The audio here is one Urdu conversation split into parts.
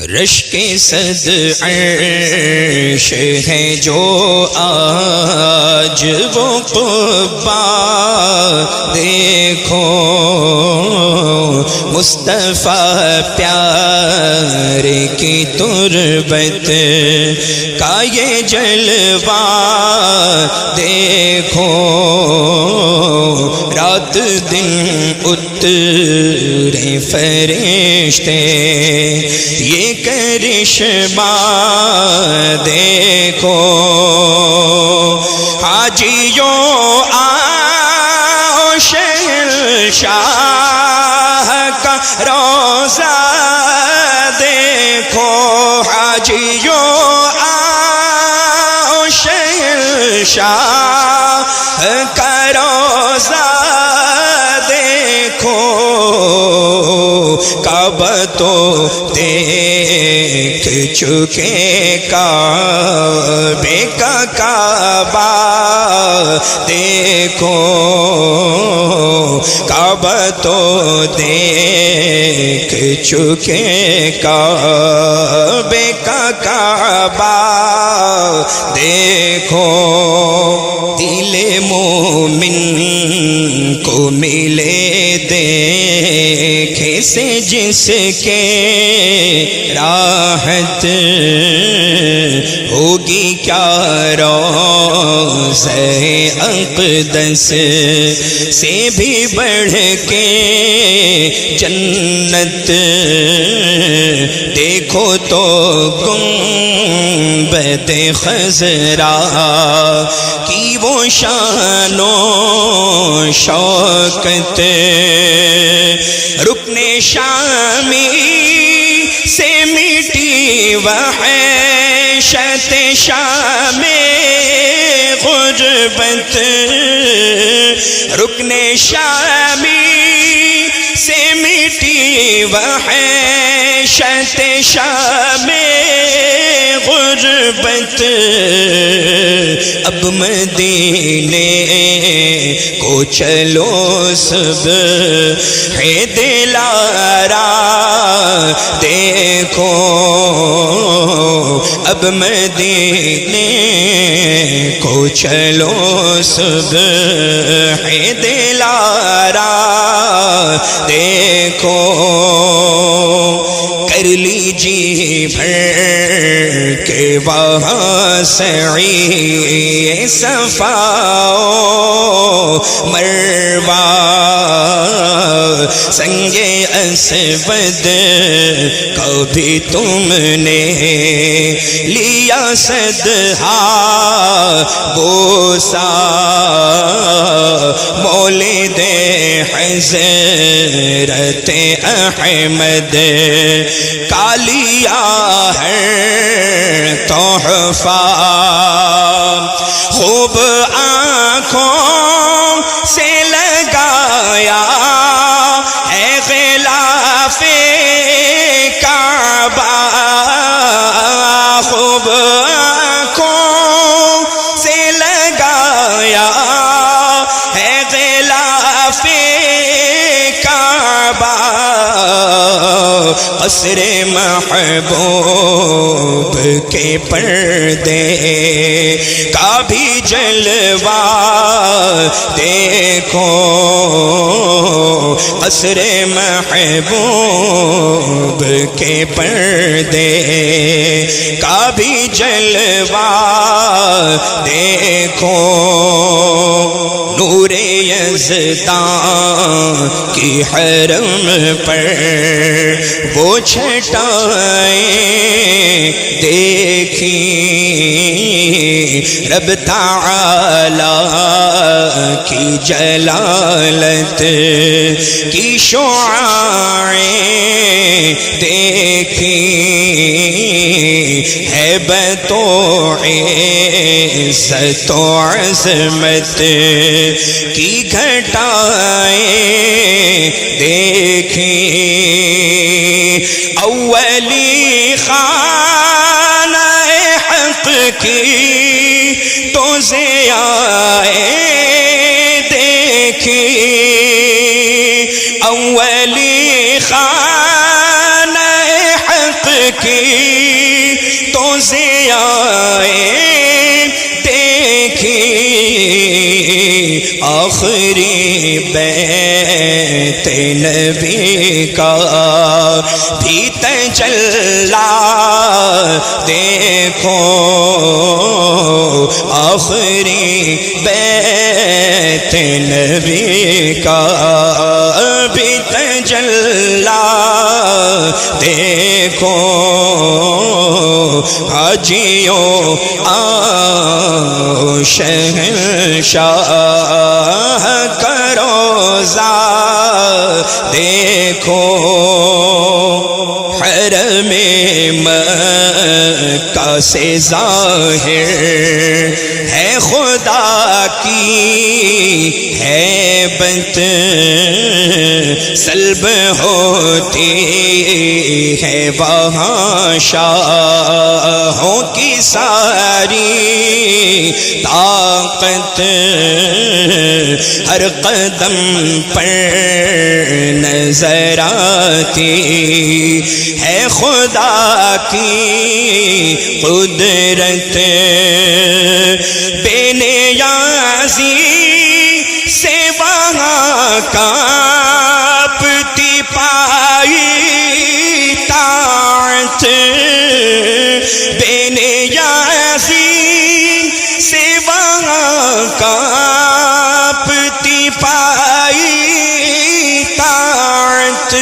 رشک صد عرش ہے جو آج وہ قبا دیکھو، مصطفیٰ پیارے کی تربت کا یہ جلوہ دیکھو، رات دن اترے فرشتے یہ کرشمہ دیکھو، حاجیوں آؤ شہنشاہ کا روضہ دیکھو، حاجیوں آؤ شہنشاہ کا روضہ دیکھو، کعبہ تو دیکھ چکے کعبے کا کعبہ دیکھو، کعبہ تو دیکھ چکے کعبے کا کعبہ دیکھو، دل مومن کو ملے دیکھے سے جس کے راحت ہوگی کیا روضہ اقدس سے بھی بڑھ کے جنت دیکھو تو گنبد خضرا کی وہ شان و شوکت، رکن شامی سے مٹی وحشت شام غربت، رکن شامی سے مٹی وحشت شام غربت، اب مدینے کو چلو سب ہے دلارا دیکھو، اب مدینے کو چلو سب ہے دلارا دیکھو، کر لیجیے بھر کے وہاں سعی صفا مروہ، سنگ اسود کبھی تم نے لیا صدہا بوسا، مولد حضرت احمد کا لیا ہے تحفہ، خوب آنکھوں سے لگایا ہے غلاف کعبہ، خوب آنکھوں سے لگایا ہے غلاف کعبہ، قصر محبوب کے پردے کا بھی جلوہ دیکھو، قصر محبوب کے پردے کا بھی جلوہ دیکھو، نور یزداں کی حرم پر وہ چھٹائیں دیکھی، رب تعالی کی جلالت کی شعاعیں دیکھی، ہیبت و عزت و عظمت کی گھٹائیں دیکھی، اولی خانہ حق کی تو ضیائیں دیکھی، اولی خانہ حق کی تو ضیائیں دیکھی آخری بیت نبی کا بھی تجلی دیکھو آخری بیت نبی کا بھی تجلی دیکھو حاجیوں آؤ شہنشاہ کا روضہ دیکھو حرم مکہ سے ظاہر ہے خدا کی ہیبت سلب ہوتی ہے وہاں شاہوں کی ساری طاقت ہر قدم پر نظر آتی ہے خدا کی قدرت بے نیازی سے وہاں کانپتی پائی طاعت بے نیازی سے وہاں کانپتی پائی طاعت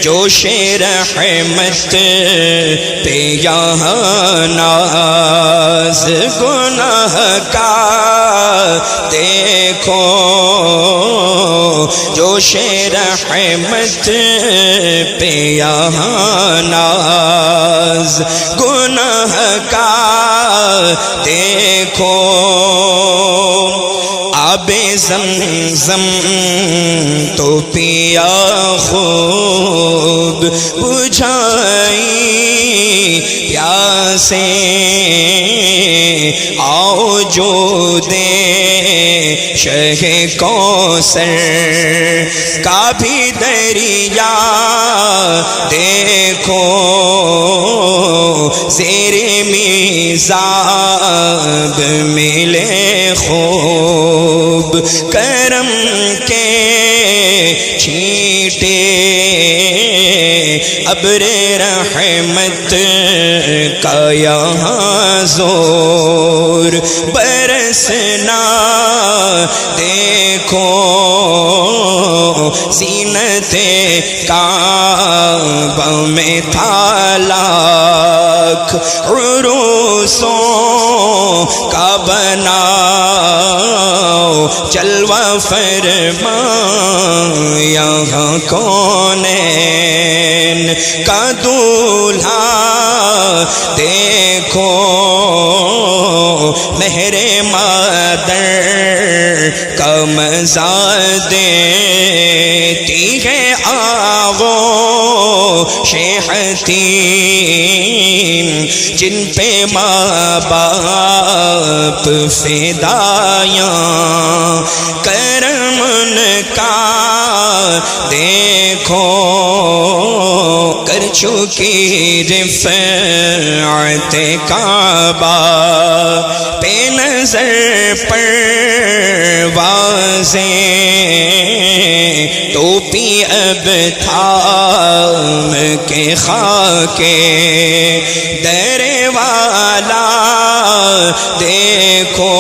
جوش رحمت پہ یہاں ناز گناہ کا دیکھو جوش رحمت پہ یہاں ناز گناہ کا دیکھو آب زمزم تو پیا خوب بجھائی پیاسے آؤ جو دے شہ کوثر کا بھی دریا دیکھو زیر میزاب ملے خوب کرم کے چھینٹے ابر رحمت کا یہاں زور برسنا دیکھو زینت کعبہ میں تھا لاکھ عروسوں کا بناؤ جلوہ فرما یہاں کونین کا دولہا دیکھو مہر مادر کا مزہ دیتی ہے آغوش حتیم جن پہ ماں باپ فدایاں کرم ان کا دیکھو کر چکی رفعت کعبہ پہ نظر پروازیں ٹوپی اب تھام کے خاکے در والا دیکھو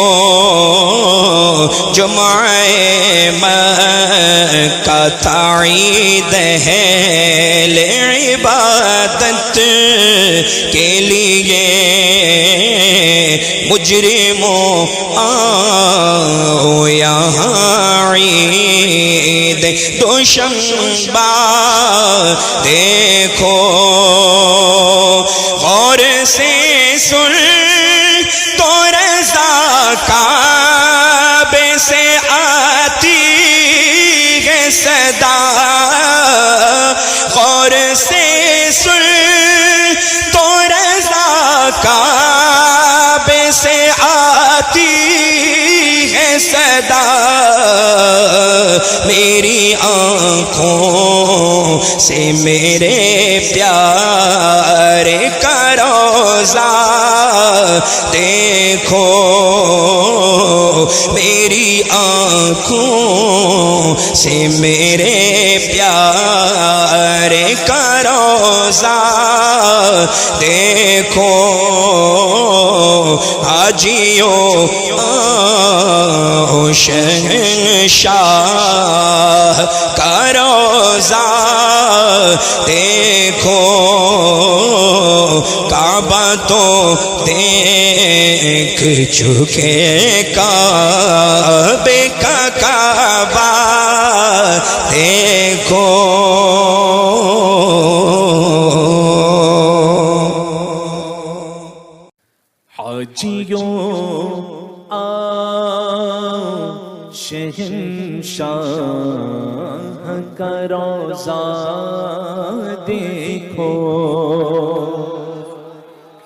جمعہ مکہ تعید ہے لعبادت کے لیے مجرموں آؤ یہاں عید دوشنبہ دیکھو غور سے سن تو رضا کعبے سے آتی ہے صدا غور سے سن تو رضا کعبے سے آتی ہے صدا میری آنکھوں سے میرے پیارے کا روضہ دیکھو، میری آنکھوں سے میرے پیارے کا روضہ دیکھو، حاجیوں شہنشاہ کا روضہ دیکھو، کعبہ تو دیکھ چکے، کعبے کا کعبہ دیکھو۔ حاجیوں شہنشاہ کا روضہ دیکھو،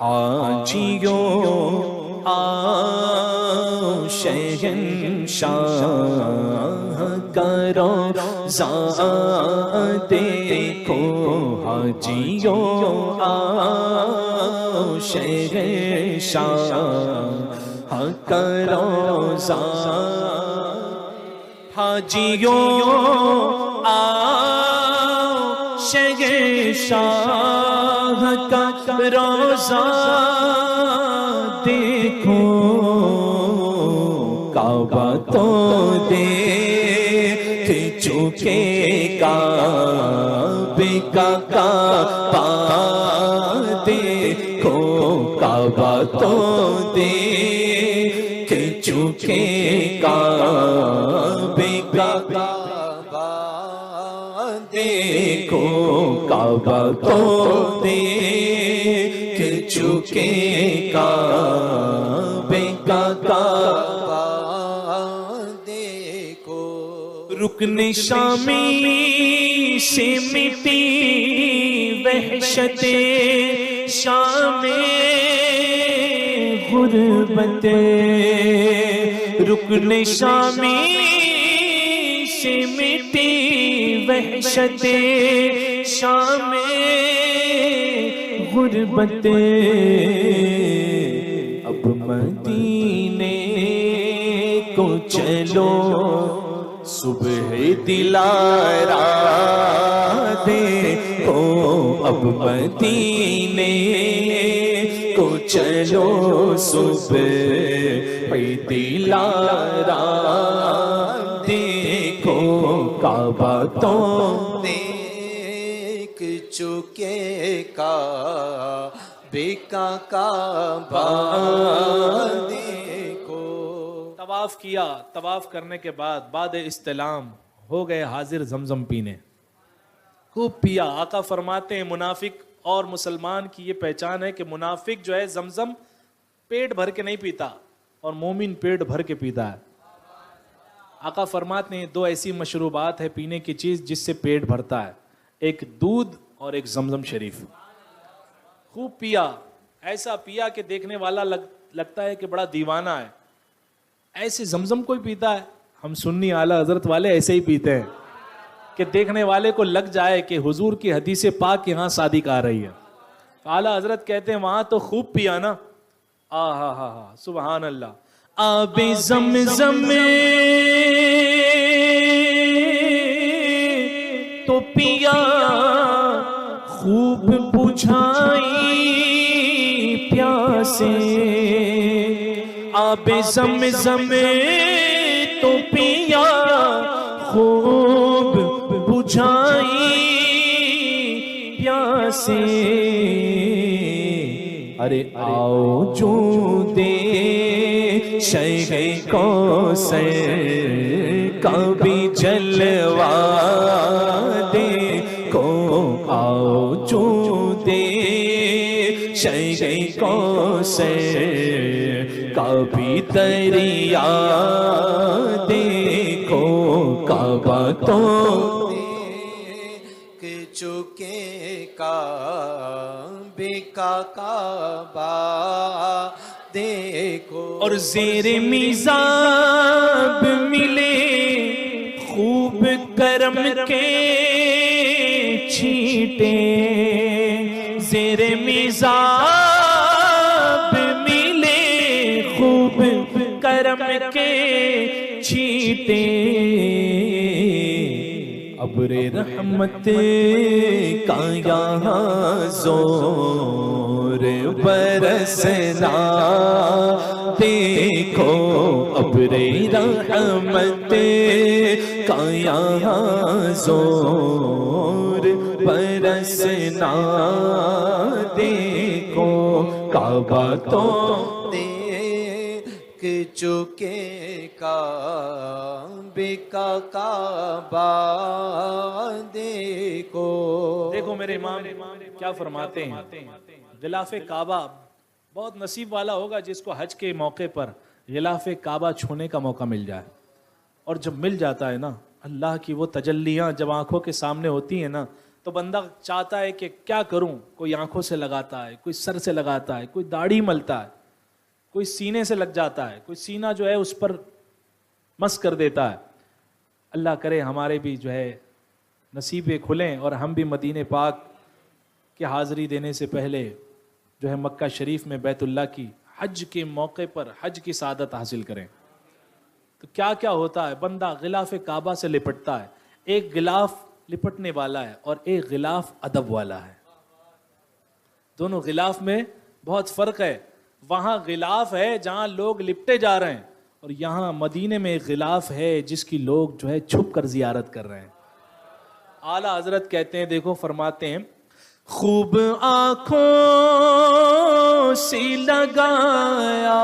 حاجیوں شہنشاہ کا روضہ دیکھو، حاجیوں شہنشاہ کا روضہ، حاجیوں شہنشاہ کا روضہ دیکھو، کعبہ تو دیکھ چکے، کعبے کا کعبہ دیکھو، کعبہ تو دیکھ چکے، کعبے کا کعبہ دیکھو، کعبہ تو دیکھ چکے، کعبے کا کعبہ دیکھو، رکن شامی سے مٹی وحشت شام غربت، رکن شامی سے مٹی وحشت شام غربت، اب مدینے کو چلو، صبح دلارا دیکھو، اب مدینے کو چلو، صبح دلارا دیکھو، کعبہ تو دیکھ چکے، کعبے کا کعبہ دیکھو۔ طواف کیا، طواف کرنے کے بعد استلام ہو گئے حاضر زمزم پینے، خوب پیا۔ آقا فرماتے ہیں منافق اور مسلمان کی یہ پہچان ہے کہ منافق جو ہے زمزم پیٹ بھر کے نہیں پیتا اور مومن پیٹ بھر کے پیتا ہے۔ آقا فرماتے ہیں دو ایسی مشروبات ہے پینے کی چیز جس سے پیٹ بھرتا ہے، ایک دودھ اور ایک زمزم شریف۔ خوب پیا، ایسا پیا کہ دیکھنے والا لگتا ہے کہ بڑا دیوانہ ہے، ایسے زمزم کوئی پیتا ہے؟ ہم سنی اعلیٰ حضرت والے ایسے ہی پیتے ہیں کہ دیکھنے والے کو لگ جائے کہ حضور کی حدیث پاک یہاں صادق آ رہی ہے۔ اعلیٰ حضرت کہتے ہیں وہاں تو خوب پیا نا، سبحان اللہ۔ آب زمزم تو پیا خوب بجھائی پیاسے، آب زمزم تو پیا خوب بجھائی پیاسے، ارے آؤ جو دے شیخ کوثر کا بھی جلوہ دیکھو، آؤ جو دے شیخ کوثر کا بھی دریا دیکھو، کعبہ تو دیکھ چکے، کعبے کا کعبہ دیکھو، اور زیر میزاب ملے خوب کرم کے 6 چھینٹے زیر میزاب ملے خوب کرم کے چھینٹے ابر رحمت کا یہاں زور برسنا دیکھو ابر رحمت کا یہاں زور برسنا دیکھو کعبہ تو دیکھ چکے کعبے کا کعبہ دیکھو. دیکھو میرے امام کیا فرماتے ہیں, غلاف کعبہ بہت نصیب والا ہوگا جس کو حج کے موقع پر غلاف کعبہ چھونے کا موقع مل جائے. اور جب مل جاتا ہے نا اللہ کی وہ تجلیاں جب آنکھوں کے سامنے ہوتی ہیں نا تو بندہ چاہتا ہے کہ کیا کروں. کوئی آنکھوں سے لگاتا ہے, کوئی سر سے لگاتا ہے, کوئی داڑھی ملتا ہے, کوئی سینے سے لگ جاتا ہے, کوئی سینہ جو ہے اس پر مس کر دیتا ہے. اللہ کرے ہمارے بھی جو ہے نصیبیں کھلیں اور ہم بھی مدینہ پاک کی حاضری دینے سے پہلے جو ہے مکہ شریف میں بیت اللہ کی حج کے موقع پر حج کی سعادت حاصل کریں. تو کیا کیا ہوتا ہے, بندہ غلاف کعبہ سے لپٹتا ہے. ایک غلاف لپٹنے والا ہے اور ایک غلاف ادب والا ہے. دونوں غلاف میں بہت فرق ہے. وہاں غلاف ہے جہاں لوگ لپٹے جا رہے ہیں اور یہاں مدینے میں ایک غلاف ہے جس کی لوگ جو ہے چھپ کر زیارت کر رہے ہیں. اعلیٰ حضرت کہتے ہیں, دیکھو فرماتے ہیں, خوب آنکھوں سے لگایا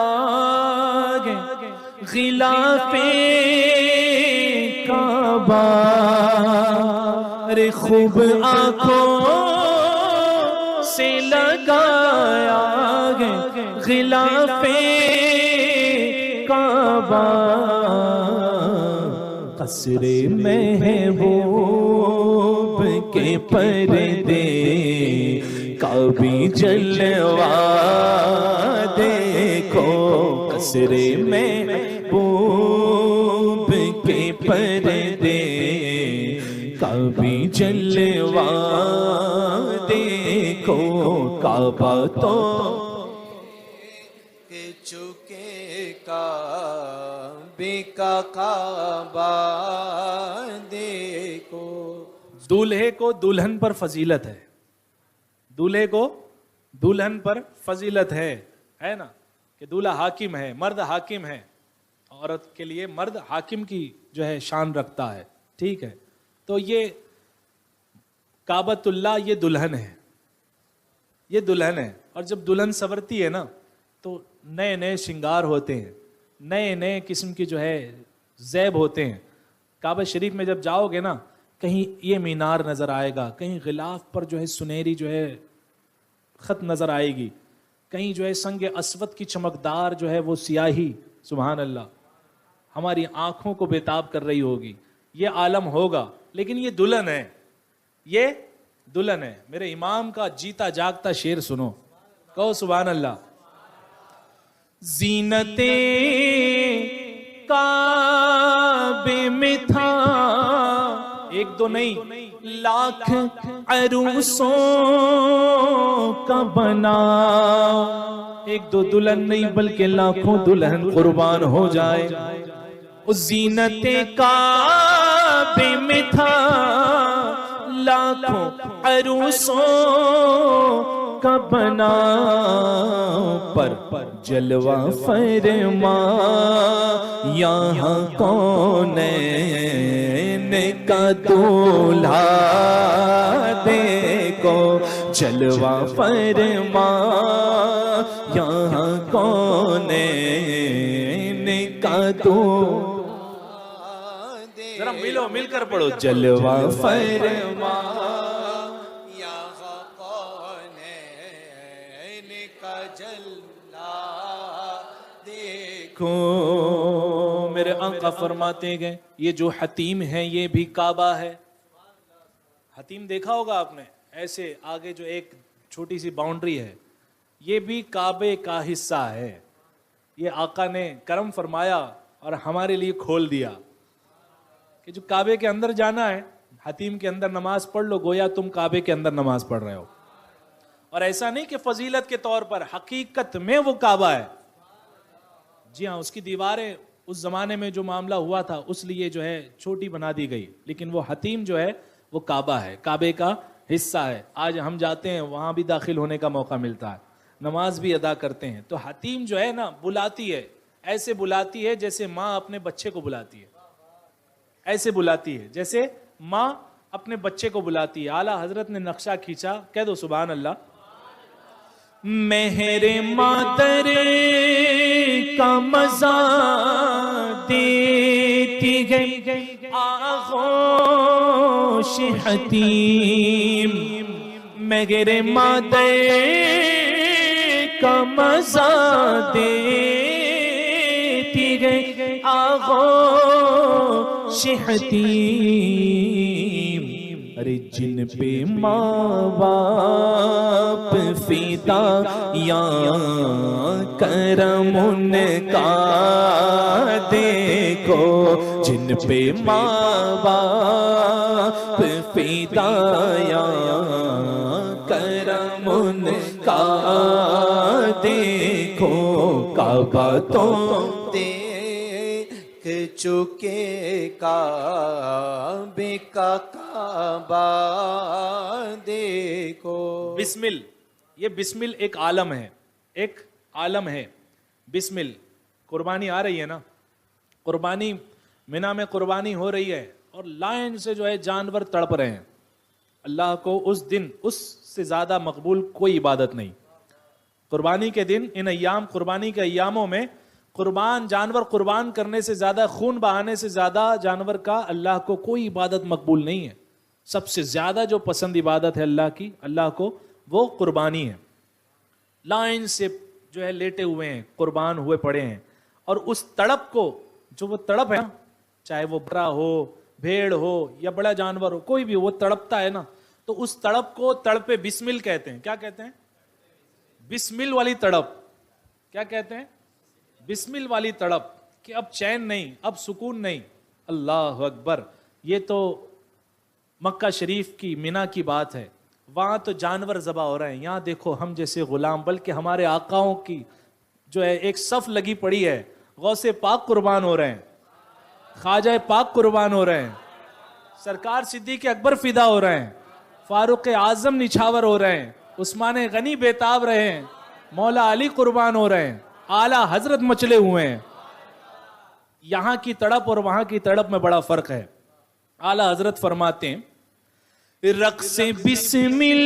غلاف کعبہ, ارے خوب آنکھوں سے لگایا غلاف کعبہ, قصر محبوب کے پردے کا بھی جلوہ دیکھو. قصر محبوب کے پردے کا بھی جلوہ دیکھو. کعبہ تو چکے کعبے کا کعبہ دیکھو. دولہے کو دلہن پر فضیلت ہے, دولہے کو دلہن پر فضیلت ہے نا, کہ دولہا حاکم ہے, مرد حاکم ہے. عورت کے لیے مرد حاکم کی جو ہے شان رکھتا ہے, ٹھیک ہے. تو یہ کعبۃ اللہ یہ دلہن ہے, یہ دلہن ہے. اور جب دلہن سنورتی ہے نا تو نئے نئے شنگار ہوتے ہیں, نئے نئے قسم کی جو ہے زیب ہوتے ہیں. کعبہ شریف میں جب جاؤ گے نا کہیں یہ مینار نظر آئے گا, کہیں غلاف پر جو ہے سنہری جو ہے خط نظر آئے گی, کہیں جو ہے سنگ اسود کی چمکدار جو ہے وہ سیاہی سبحان اللہ ہماری آنکھوں کو بےتاب کر رہی ہوگی. یہ عالم ہوگا, لیکن یہ دلہن ہے, یہ دلہن ہے. میرے امام کا جیتا جاگتا شعر سنو, کہو سبحان اللہ. زینت کعبے میں تھا ایک دو نہیں لاکھ عروسوں کا بنا, ایک دو دلہن نہیں بلکہ لاکھوں دلہن قربان ہو جائے. اس زینت کعبے میں تھا لاکھوں عروسوں کا بنا, پر جلوہ فرما یہاں کونین کا دولہا دیکھو. جلوہ فرما یہاں کونین کا دولہا, ذرا ملو مل کر پڑھو. جلوہ فرما میرے آقا فرماتے گئے یہ جو حتیم ہے یہ بھی کعبہ ہے. حتیم دیکھا ہوگا آپ نے, ایسے آگے جو ایک چھوٹی سی باؤنڈری ہے, یہ بھی کعبے کا حصہ ہے. یہ آقا نے کرم فرمایا اور ہمارے لیے کھول دیا کہ جو کعبے کے اندر جانا ہے حتیم کے اندر نماز پڑھ لو گویا تم کعبے کے اندر نماز پڑھ رہے ہو. اور ایسا نہیں کہ فضیلت کے طور پر، حقیقت میں وہ کعبہ ہے. جی ہاں، اس کی دیواریں اس زمانے میں جو معاملہ ہوا تھا اس لیے جو ہے چھوٹی بنا دی گئی، لیکن وہ حتیم جو ہے وہ کعبہ ہے، کعبے کا حصہ ہے. آج ہم جاتے ہیں وہاں بھی داخل ہونے کا موقع ملتا ہے، نماز بھی ادا کرتے ہیں. تو حتیم جو ہے نا بلاتی ہے، ایسے بلاتی ہے جیسے ماں اپنے بچے کو بلاتی ہے، ایسے بلاتی ہے جیسے ماں اپنے بچے کو بلاتی ہے. اعلیٰ حضرت نے نقشہ کھینچا، کہہ دو سبحان اللہ. مہر مادر کا مزہ دیتی ہے آغوش حتیم، مہر مادر کا مزہ دیتی ہے آغوش حتیم. ارے جن پہ ماں باپ فدا یا کرم ان کا دیکھو، جن پہ ماں باپ فدا یا کرم ان کا دیکھو. کعبہ تو دیکھ چکے کعبے کا کعبہ دیکھو. بسمل، یہ بسمل ایک عالم ہے، ایک عالم ہے. بسمل، قربانی آ رہی ہے نا، قربانی مینا میں قربانی ہو رہی ہے اور لائن سے جو ہے جانور تڑپ رہے ہیں. اللہ کو اس دن اس سے زیادہ مقبول کوئی عبادت نہیں. قربانی کے دن، ان ایام، قربانی کے ایاموں میں جانور قربان کرنے سے زیادہ، خون بہانے سے زیادہ جانور کا اللہ کو کوئی عبادت مقبول نہیں ہے. سب سے زیادہ جو پسند عبادت ہے اللہ کی، اللہ کو، وہ قربانی ہے. لائن سے جو ہے لیٹے ہوئے ہیں، قربان ہوئے پڑے ہیں، اور اس تڑپ کو، جو وہ تڑپ ہے نا، چاہے وہ بکرا ہو، بھیڑ ہو یا بڑا جانور ہو، کوئی بھی وہ تڑپتا ہے نا، تو اس تڑپ کو تڑپے بسمل کہتے ہیں. کیا کہتے ہیں؟ بسمل والی تڑپ. کیا کہتے ہیں؟ بسمل والی تڑپ، کہ اب چین نہیں، اب سکون نہیں. اللہ اکبر. یہ تو مکہ شریف کی، مینا کی بات ہے. وہاں تو جانور ذبح ہو رہے ہیں، یہاں دیکھو ہم جیسے غلام، بلکہ ہمارے آقاؤں کی جو ہے ایک صف لگی پڑی ہے. غوث پاک قربان ہو رہے ہیں، خواجہ پاک قربان ہو رہے ہیں، سرکار صدیق اکبر فدا ہو رہے ہیں، فاروق اعظم نچھاور ہو رہے ہیں، عثمان غنی بیتاب رہے ہیں، مولا علی قربان ہو رہے ہیں، اعلیٰ حضرت مچلے ہوئے ہیں. یہاں کی تڑپ اور وہاں کی تڑپ میں بڑا فرق ہے. اعلیٰ حضرت فرماتے ہیں، رقص بسمل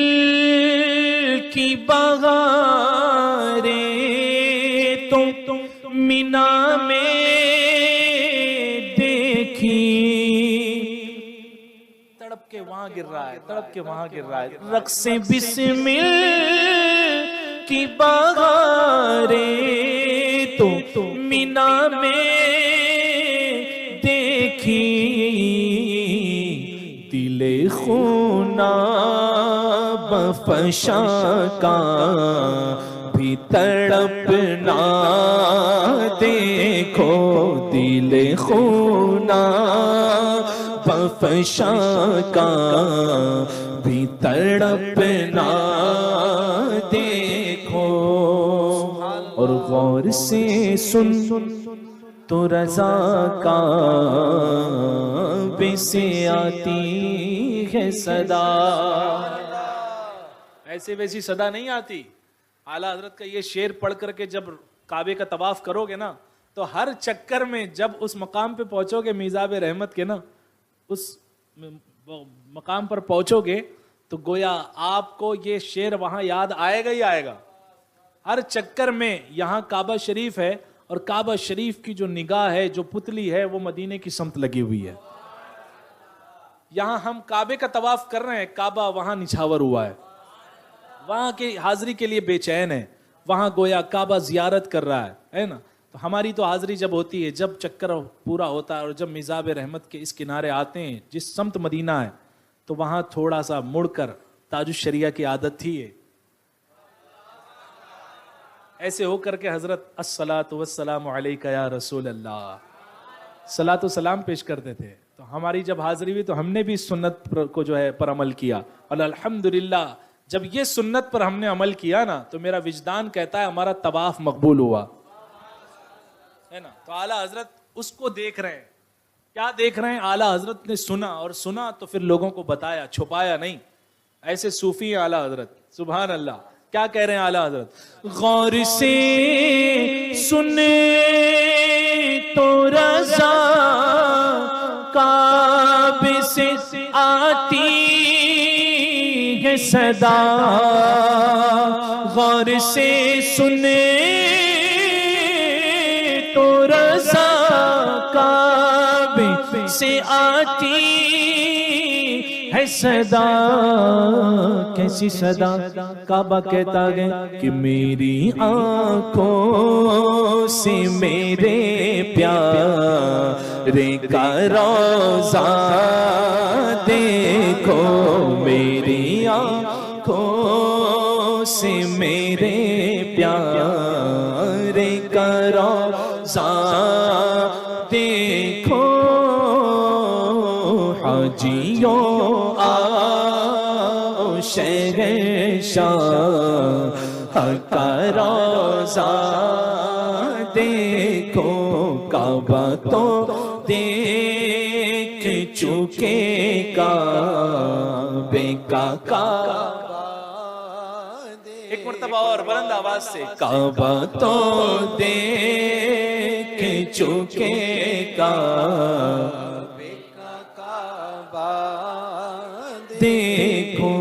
کی بغاریں تو مینا میں دیکھی. تڑپ کے وہاں گر رہا ہے، تڑپ کے وہاں گر رہا ہے. رقص بسمل کی بغاریں تو مینا میں دیکھی. دل خوناب فشاں کا بھی تڑپنا دیکھو. دل خوناب فشاں کا بھی تڑپنا دیکھو. اور غور سے سن تو رضا کا بے سے آتی ہے صدا. ایسے ویسی صدا نہیں آتی. اعلیٰ حضرت کا یہ شعر پڑھ کر کے جب کعبے کا طواف کرو گے نا، تو ہر چکر میں جب اس مقام پہ پہنچو گے، میزاب رحمت کے نا اس مقام پر پہنچو گے، تو گویا آپ کو یہ شعر وہاں یاد آئے گا ہی آئے گا. ہر چکر میں یہاں کعبہ شریف ہے، اور کعبہ شریف کی جو نگاہ ہے، جو پتلی ہے، وہ مدینے کی سمت لگی ہوئی ہے. یہاں ہم کعبے کا طواف کر رہے ہیں، کعبہ وہاں نچھاور ہوا ہے، وہاں کی حاضری کے لیے بے چین ہے. وہاں گویا کعبہ زیارت کر رہا ہے نا. تو ہماری تو حاضری جب ہوتی ہے، جب چکر پورا ہوتا ہے، اور جب میزاب رحمت کے اس کنارے آتے ہیں، جس سمت مدینہ ہے، تو وہاں تھوڑا سا مڑ کر، تاج الشریعہ کی عادت تھی ہے، ایسے ہو کر کے حضرت الصلاۃ والسلام علیکہ یا رسول اللہ، صلاۃ و سلام پیش کرتے تھے. تو ہماری جب حاضری ہوئی تو ہم نے بھی اس سنت کو جو ہے پر عمل کیا، اور الحمدللہ جب یہ سنت پر ہم نے عمل کیا نا تو میرا وجدان کہتا ہے ہمارا طواف مقبول ہوا ہے نا. تو اعلیٰ حضرت اس کو دیکھ رہے ہیں. کیا دیکھ رہے ہیں؟ اعلیٰ حضرت نے سنا، اور سنا تو پھر لوگوں کو بتایا، چھپایا نہیں. ایسے صوفی ہیں اعلیٰ حضرت، سبحان اللہ. کیا کہہ رہے ہیں اعلیٰ حضرت؟ غور سے سنے تو رضا کعبے سے آتی ہے صدا، غور سے سنے تو رضا کعبے سے آتی ہے صدا. کیسی صدا؟ کعبہ کہتا ہے کہ میری آنکھوں سے میرے پیارے کا روضہ دیکھو، میری آنکھوں سے میرے پیارے کا روضہ دیکھو. حاجیوں آؤ شہنشاہ کا روضہ دیکھو، کعبہ تو دیکھ چکے کعبے کا کعبہ. ایک مرتبہ اور بلند آواز سے، کعبہ تو دیکھ چکے کعبے کعبہ دیکھو